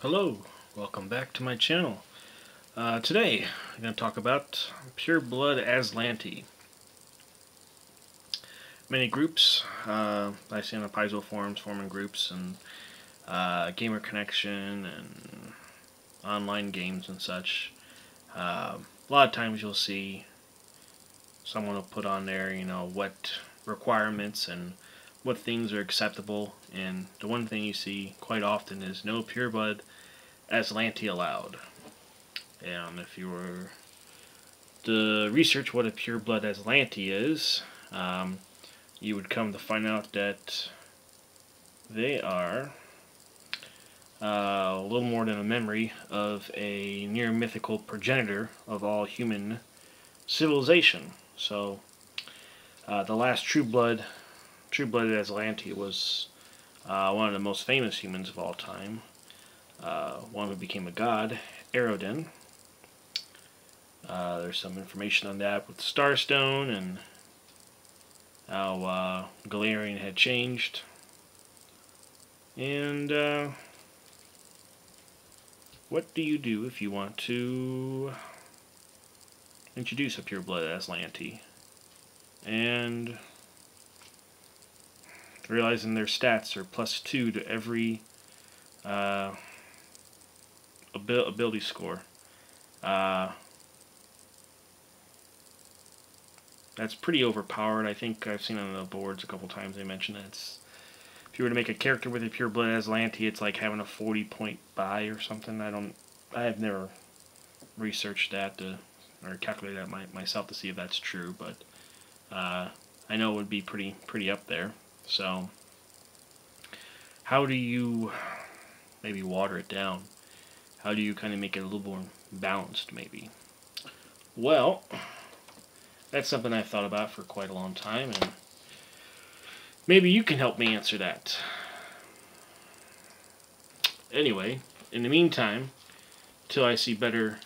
Hello, welcome back to my channel. Today, I'm going to talk about Pureblood Azlanti. Many groups, I see on the Paizo forums forming groups, and Gamer Connection, and online games and such. A lot of times you'll see someone will put on there, what requirements and what things are acceptable, and the one thing you see quite often is no Pureblood Azlanti allowed. And if you were to research what a Pureblood Azlanti is, you would come to find out that they are a little more than a memory of a near mythical progenitor of all human civilization. So, the last Pureblood Azlanti was one of the most famous humans of all time. One who became a god, Aerodin. There's some information on that with the Starstone and how Galarian had changed. And what do you do if you want to introduce a Pureblood Azlanti? And realizing their stats are +2 to every ability score. That's pretty overpowered. I think I've seen on the boards a couple times they mentioned that if you were to make a character with a Pureblood Azlanti, it's like having a 40-point buy or something. I have never researched that or calculated that myself to see if that's true, but I know it would be pretty up there. So, how do you maybe water it down? How do you kind of make it a little more balanced, maybe? Well, that's something I've thought about for quite a long time, and maybe you can help me answer that. Anyway, in the meantime, till I see better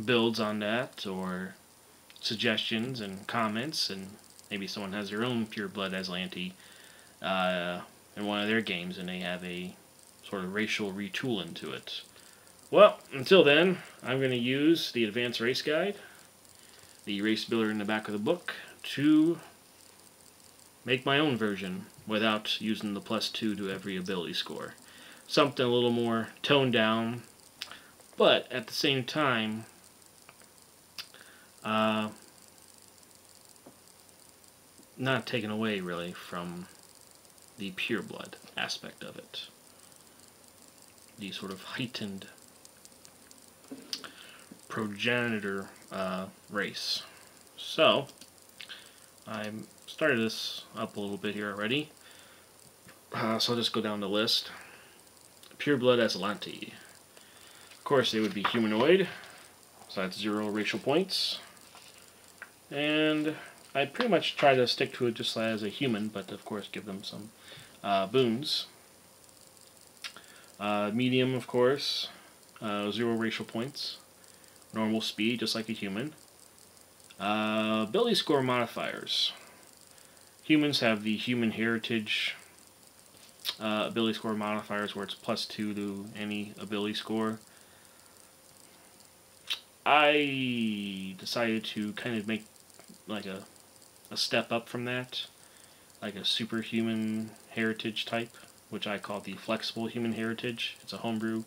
builds on that, or suggestions and comments, and maybe someone has their own Pureblood Azlanti in one of their games, and they have a sort of racial retool into it. Well, until then, I'm going to use the Advanced Race Guide, the race builder in the back of the book, to make my own version without using the +2 to every ability score. Something a little more toned down, but at the same time, not taken away really from the pureblood aspect of it. The sort of heightened progenitor race. So, I started this up a little bit here already. So I'll just go down the list. Pureblood Azlanti. Of course, they would be humanoid, so that's 0 racial points. And I pretty much try to stick to it just as a human, but of course give them some boons. Medium, of course, 0 racial points. Normal speed, just like a human. Ability score modifiers. Humans have the human heritage ability score modifiers where it's +2 to any ability score. I decided to kind of make like a step up from that, like a superhuman heritage type, which I call the flexible human heritage. It's a homebrew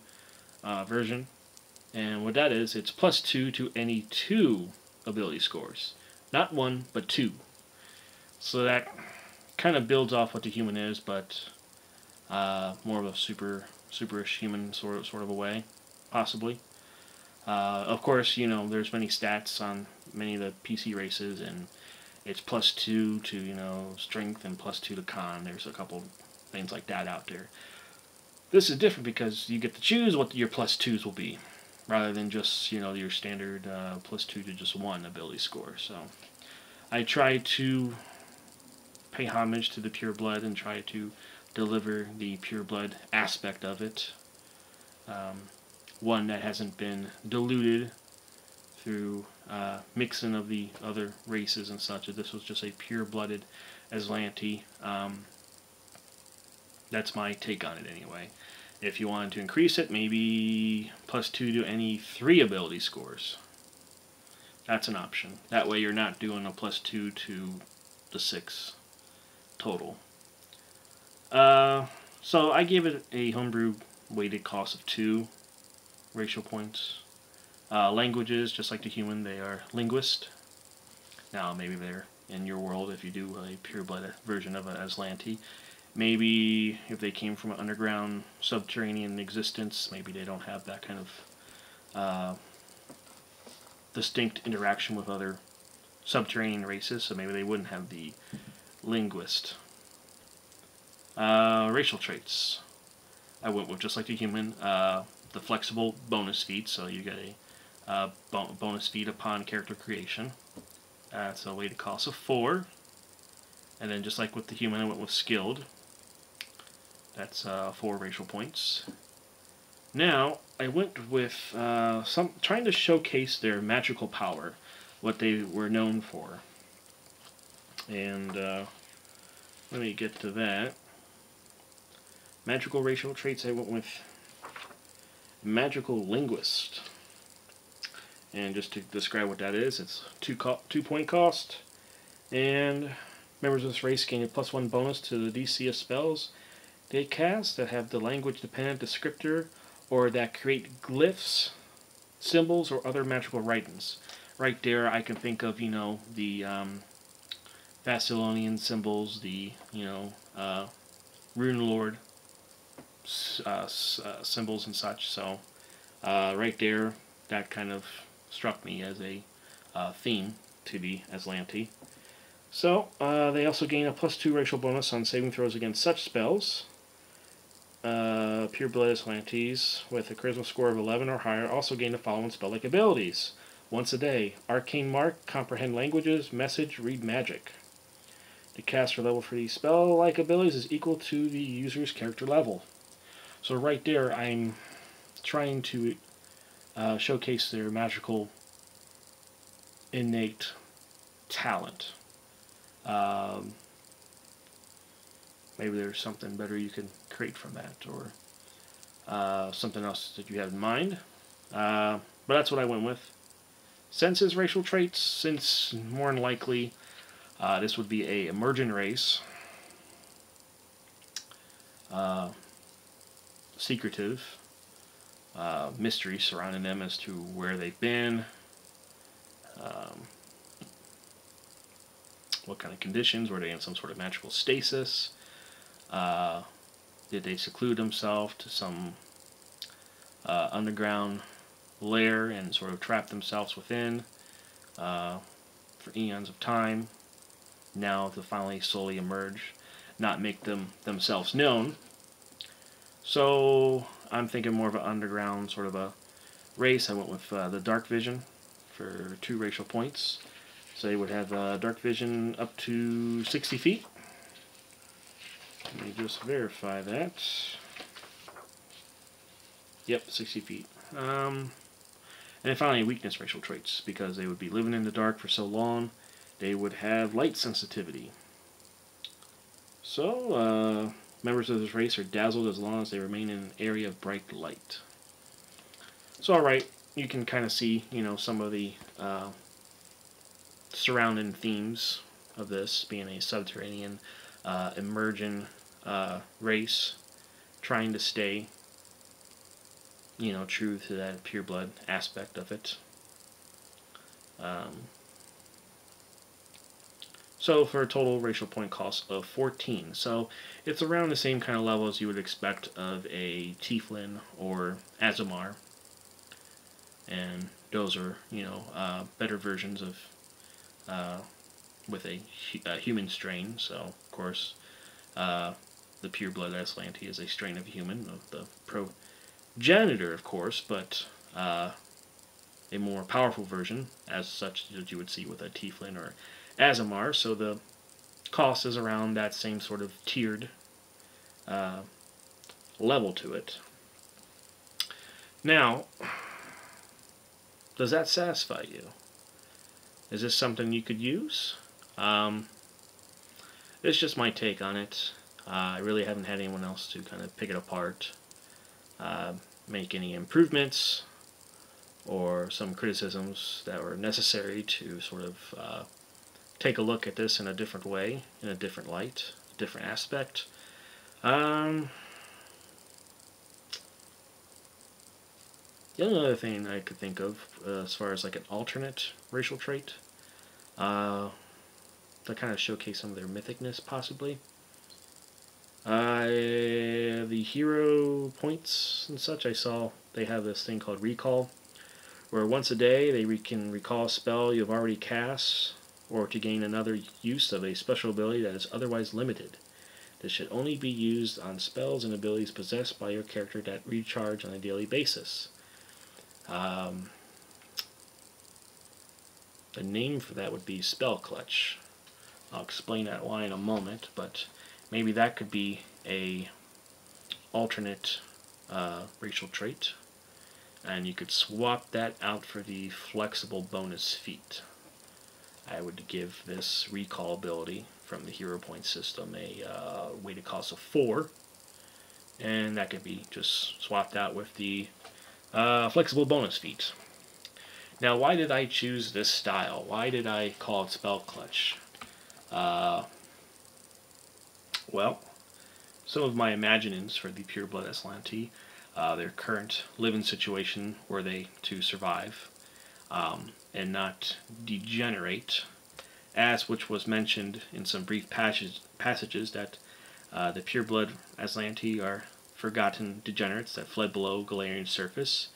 version. And what that is, it's +2 to any 2 ability scores. Not 1, but 2. So that kind of builds off what the human is, but more of a superish human sort of a way, possibly. Of course, there's many stats on many of the PC races, and it's +2 to, strength and +2 to con. There's a couple things like that out there. This is different because you get to choose what your +2s will be, rather than just, your standard +2 to just 1 ability score. So I try to pay homage to the pureblood and try to deliver the pureblood aspect of it. One that hasn't been diluted through mixing of the other races and such. This was just a pure-blooded Azlanti. That's my take on it anyway. If you wanted to increase it, maybe +2 to any 3 ability scores. That's an option. That way you're not doing a +2 to the 6 total. So I gave it a homebrew weighted cost of 2 racial points. Languages, just like the human, they are Linguist. Now, maybe they're in your world if you do a pureblood version of an Azlanti. Maybe if they came from an underground subterranean existence, maybe they don't have that kind of distinct interaction with other subterranean races, so maybe they wouldn't have the Linguist. Racial traits. I went with, just like the human, the flexible bonus feat, so you get a bonus feat upon character creation. That's a weighted cost of 4. And then just like with the human, I went with skilled. That's 4 racial points. Now, I went with trying to showcase their magical power, what they were known for. And let me get to that. Magical racial traits, I went with Magical Linguist. And just to describe what that is, it's 2 point cost. And members of this race gain a +1 bonus to the DC of spells they cast that have the language-dependent descriptor or that create glyphs, symbols, or other magical writings. Right there, I can think of, the Vasilonian symbols, the, Rune Lord symbols and such. So, right there, that kind of struck me as a theme to the Azlanti. So, they also gain a +2 racial bonus on saving throws against such spells. Pureblood Azlantis with a charisma score of 11 or higher also gain the following spell-like abilities. Once a day, Arcane Mark, Comprehend Languages, Message, Read Magic. The caster level for these spell-like abilities is equal to the user's character level. So right there, I'm trying to showcase their magical innate talent. Maybe there's something better you can create from that, or something else that you have in mind. But that's what I went with. Senses racial traits, since more than likely this would be a emergent race. Secretive. Mystery surrounding them as to where they've been. What kind of conditions? Were they in some sort of magical stasis? Did they seclude themselves to some underground lair and sort of trap themselves within for eons of time, now to finally slowly emerge, not make themselves known? So I'm thinking more of an underground sort of a race. I went with the Darkvision for 2 racial points. So they would have Darkvision up to 60 feet. Let me just verify that. Yep, 60 feet. And then finally, weakness racial traits, because they would be living in the dark for so long, they would have light sensitivity. So, members of this race are dazzled as long as they remain in an area of bright light. So, alright, you can kind of see, some of the surrounding themes of this, being a subterranean, emergent race, trying to stay, true to that pureblood aspect of it. So for a total racial point cost of 14. So it's around the same kind of level as you would expect of a Tieflin or Azamar. And those are, better versions of, with a human strain. So, of course, the Pureblood Azlanti is a strain of human, of the Progenitor, of course, but a more powerful version, as such that you would see with a Tieflin or Azamar. So the cost is around that same sort of tiered level to it. Now, does that satisfy you? Is this something you could use? It's just my take on it. I really haven't had anyone else to kind of pick it apart make any improvements or some criticisms that were necessary to sort of take a look at this in a different way, in a different light, a different aspect. The only other thing I could think of as far as like an alternate racial trait to kind of showcase some of their mythicness, possibly. The hero points and such, I saw they have this thing called Recall, where once a day they can recall a spell you have already cast, or to gain another use of a special ability that is otherwise limited. This should only be used on spells and abilities possessed by your character that recharge on a daily basis. The name for that would be Spell Clutch. I'll explain that why in a moment, but maybe that could be a alternate racial trait, and you could swap that out for the flexible bonus feat. I would give this recall ability from the hero point system a weighted cost of 4, and that could be just swapped out with the flexible bonus feat. Now, why did I choose this style? Why did I call it Spell Clutch? Well, some of my imaginings for the Pureblood Azlanti, their current living situation, were they to survive and not degenerate, as which was mentioned in some brief passages that the Pureblood Azlanti are forgotten degenerates that fled below Galarian's surface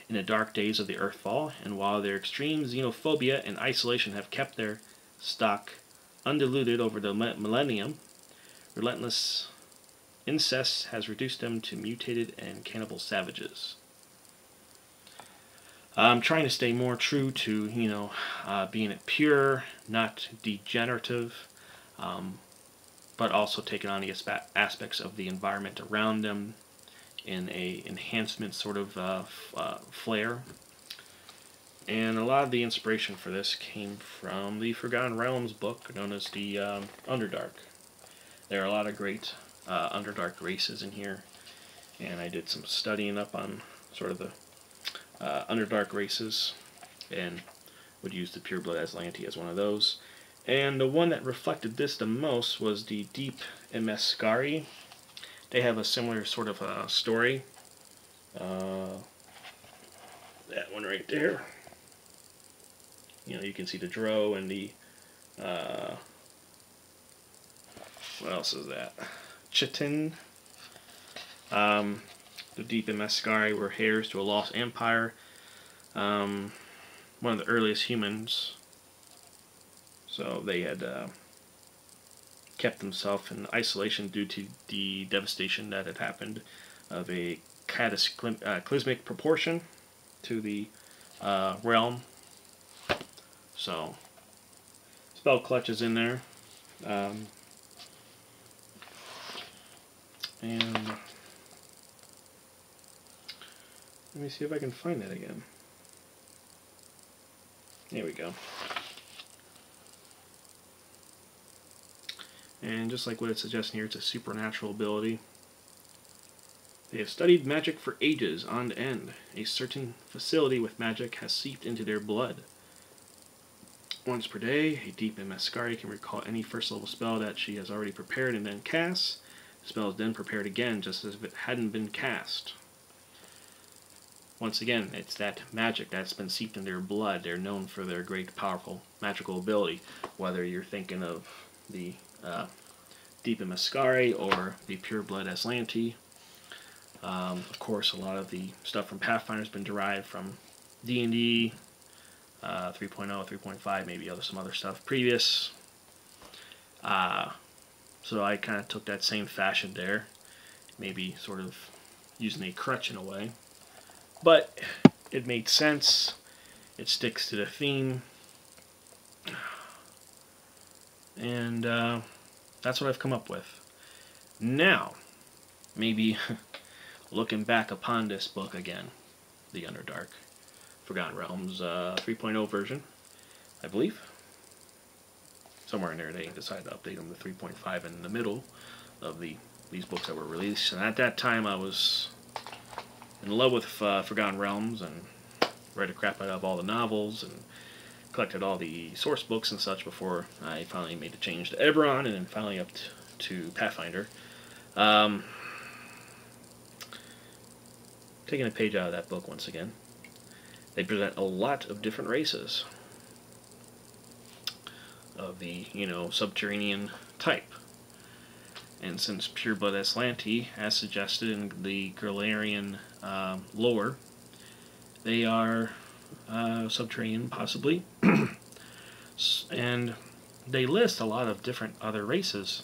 in the dark days of the Earthfall, and while their extreme xenophobia and isolation have kept their stock undiluted over the millennium, relentless incest has reduced them to mutated and cannibal savages. I'm trying to stay more true to, being pure, not degenerative, but also taking on the aspects of the environment around them in a enhancement sort of flair. And a lot of the inspiration for this came from the Forgotten Realms book known as the Underdark. There are a lot of great Underdark races in here, and I did some studying up on sort of the Underdark races, and would use the Pureblood Azlanti as one of those. And the one that reflected this the most was the Deep Emeskari. They have a similar sort of story. That one right there. You can see the Drow and the what else is that? Chitin. The Deep Emeskari were heirs to a lost empire. One of the earliest humans. So they had kept themselves in isolation due to the devastation that had happened of a cataclysmic proportion to the realm. So, Spell Clutch is in there. And let me see if I can find that again. There we go. And just like what it suggests here, it's a supernatural ability. They have studied magic for ages on end. A certain facility with magic has seeped into their blood. Once per day, a Deep Emeskari can recall any first level spell that she has already prepared and then casts. The spell is then prepared again, just as if it hadn't been cast. Once again, it's that magic that's been seeped in their blood. They're known for their great, powerful, magical ability. Whether you're thinking of the Deep Emeskari or the Pureblood Azlanti. Of course, a lot of the stuff from Pathfinder has been derived from D&D 3.0, 3.5, maybe some other stuff previous. So I kind of took that same fashion there, maybe sort of using a crutch in a way. But it made sense. It sticks to the theme. And that's what I've come up with. Now, maybe looking back upon this book again, the Underdark, Forgotten Realms 3.0 version, I believe. Somewhere in there they decided to update them to 3.5 in the middle of these books that were released. And at that time I was in love with Forgotten Realms and read the crap out of all the novels and collected all the source books and such before I finally made the change to Eberron and then finally up to Pathfinder. Taking a page out of that book once again. They present a lot of different races of the, subterranean type. And since Pureblood Azlanti, as suggested in the Galarian lore, they are subterranean, possibly. And they list a lot of different other races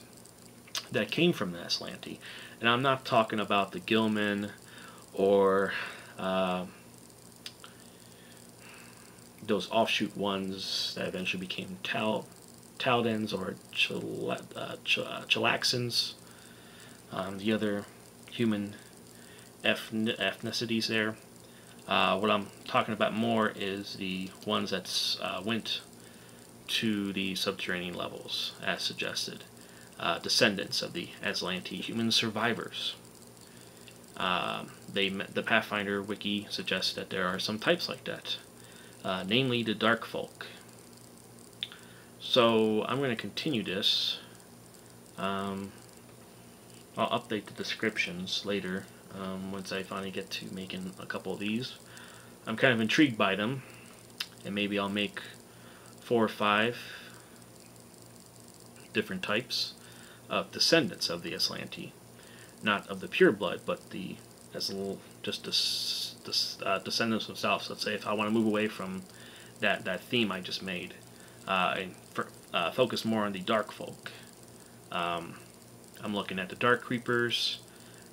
that came from the Azlanti. And I'm not talking about the Gilman or those offshoot ones that eventually became Taldans or Chilaxans, the other human ethnicities there. What I'm talking about more is the ones that went to the subterranean levels, as suggested. Descendants of the Azlanti, human survivors. The Pathfinder wiki suggests that there are some types like that, namely the Dark Folk. So I'm going to continue this. I'll update the descriptions later once I finally get to making a couple of these. I'm kind of intrigued by them, and maybe I'll make 4 or 5 different types of descendants of the Azlanti. Not of the pureblood, but descendants themselves. Let's say if I want to move away from that theme I just made, and focus more on the Dark Folk. I'm looking at the Dark Creepers,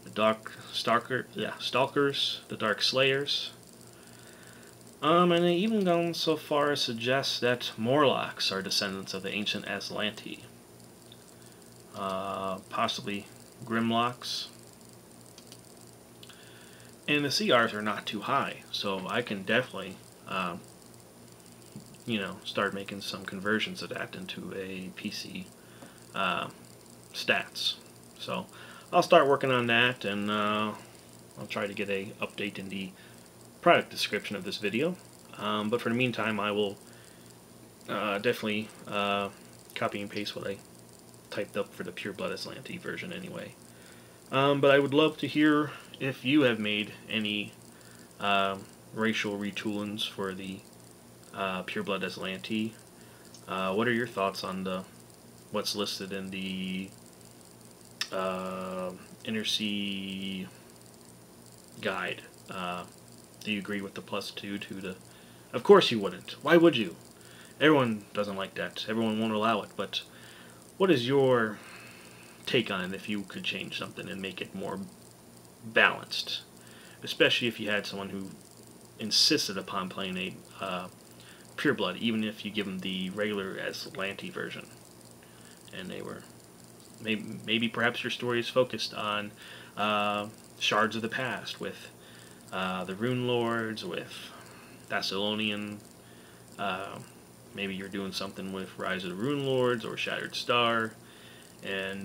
the Dark Stalkers, the Dark Slayers. And they even gone so far as suggest that Morlocks are descendants of the ancient Azlanti. Possibly Grimlocks. And the CRs are not too high, so I can definitely, start making some conversions of that into a PC stats. So I'll start working on that, and I'll try to get a update in the product description of this video. But for the meantime, I will definitely copy and paste what I typed up for the Pureblood Azlanti version anyway. But I would love to hear if you have made any racial retoolings for the Pureblood Azlanti. What are your thoughts on what's listed in the Inner Sea guide? Do you agree with the +2 to the... Of course you wouldn't. Why would you? Everyone doesn't like that. Everyone won't allow it. But what is your take on it if you could change something and make it more balanced? Especially if you had someone who insisted upon playing a pureblood, even if you give them the regular Azlanti version. And they were... Maybe perhaps your story is focused on shards of the past with the Rune Lords, with Thessalonian. Maybe you're doing something with Rise of the Rune Lords or Shattered Star, and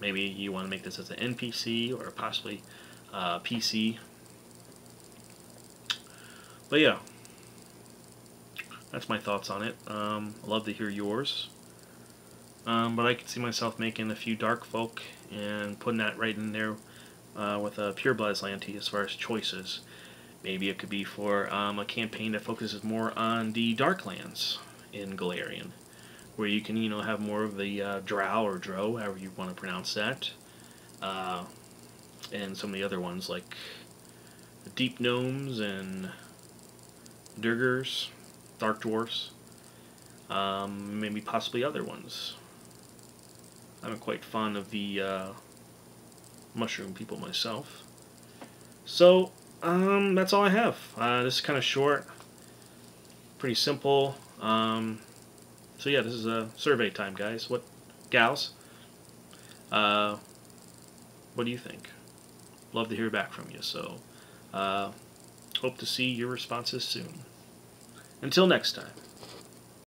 maybe you want to make this as an NPC or possibly PC. But yeah, that's my thoughts on it. I'd love to hear yours. But I could see myself making a few Dark Folk and putting that right in there with a Pureblood Azlanti as far as choices. Maybe it could be for a campaign that focuses more on the Darklands in Galarian, where you can, have more of the Drow or Dro, however you want to pronounce that, and some of the other ones like the Deep Gnomes and Durgers, Dark Dwarfs, maybe possibly other ones. I'm quite fond of the mushroom people myself. So, that's all I have. This is kind of short, pretty simple. So yeah, this is a survey time, guys. Gals? What do you think? Love to hear back from you. So, hope to see your responses soon. Until next time.